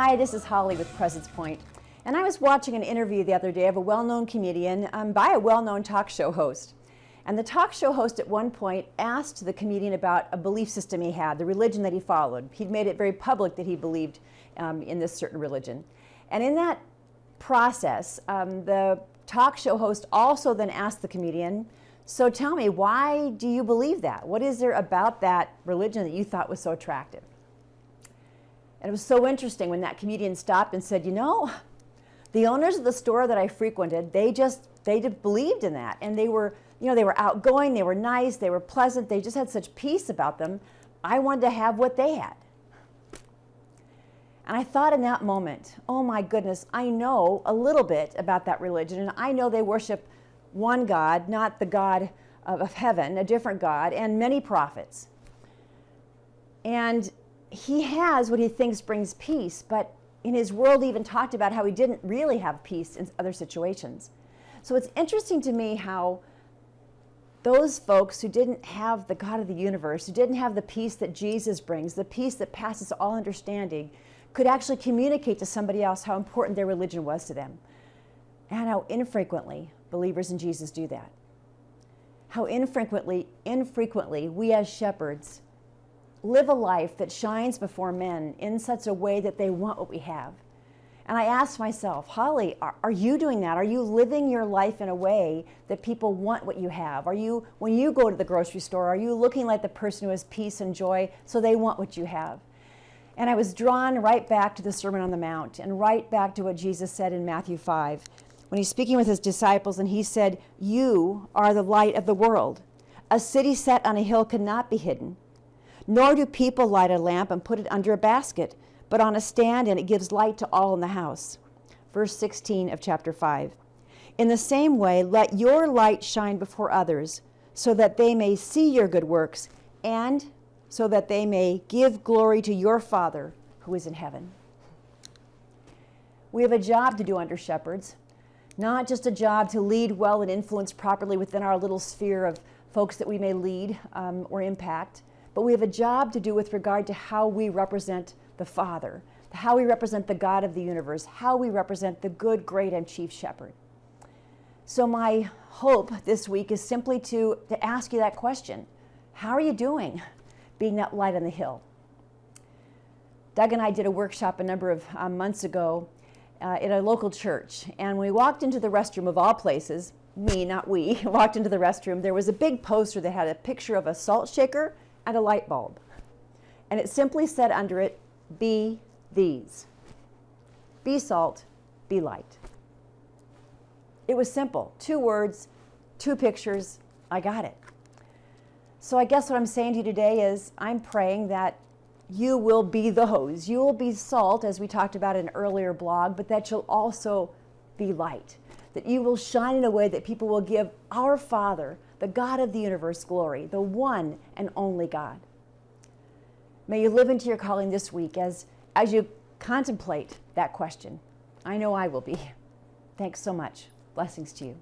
Hi, this is Holly with Presence Point, and I was watching an interview the other day of a well-known comedian by a well-known talk show host. And the talk show host at one point asked the comedian about a belief system he had, the religion that he followed. He'd made it very public that he believed in this certain religion. And in that process, the talk show host also then asked the comedian, so tell me, why do you believe that? What is there about that religion that you thought was so attractive? And it was so interesting when that comedian stopped and said, you know, the owners of the store that I frequented, they believed in that. And they were outgoing, they were nice, they were pleasant, they just had such peace about them. I wanted to have what they had. And I thought in that moment, oh my goodness, I know a little bit about that religion, and I know they worship one God, not the God of heaven, a different God, and many prophets. And he has what he thinks brings peace, but in his world he even talked about how he didn't really have peace in other situations. So it's interesting to me how those folks who didn't have the God of the universe, who didn't have the peace that Jesus brings, the peace that passes all understanding, could actually communicate to somebody else how important their religion was to them. And how infrequently believers in Jesus do that. How infrequently we as shepherds live a life that shines before men in such a way that they want what we have. And I asked myself, Holly, are you doing that? Are you living your life in a way that people want what you have? Are you, when you go to the grocery store, are you looking like the person who has peace and joy so they want what you have? And I was drawn right back to the Sermon on the Mount and right back to what Jesus said in Matthew 5 when he's speaking with his disciples, and he said, you are the light of the world. A city set on a hill cannot be hidden. Nor do people light a lamp and put it under a basket, but on a stand, and it gives light to all in the house. Verse 16 of chapter 5. In the same way, let your light shine before others, so that they may see your good works, and so that they may give glory to your Father who is in heaven. We have a job to do under shepherds, not just a job to lead well and influence properly within our little sphere of folks that we may lead or impact, but we have a job to do with regard to how we represent the Father, how we represent the God of the universe, how we represent the good, great, and chief shepherd. So my hope this week is simply to ask you that question. How are you doing being that light on the hill? Doug and I did a workshop a number of months ago in a local church, and we walked into the restroom of all places, me, not we, walked into the restroom. There was a big poster that had a picture of a salt shaker and a light bulb. And it simply said under it, be these. Be salt, be light. It was simple. 2 words, 2 pictures, I got it. So I guess what I'm saying to you today is I'm praying that you will be those. You will be salt, as we talked about in an earlier blog, but that you'll also be light. That you will shine in a way that people will give our Father, the God of the universe, glory, the one and only God. May you live into your calling this week as you contemplate that question. I know I will be. Thanks so much. Blessings to you.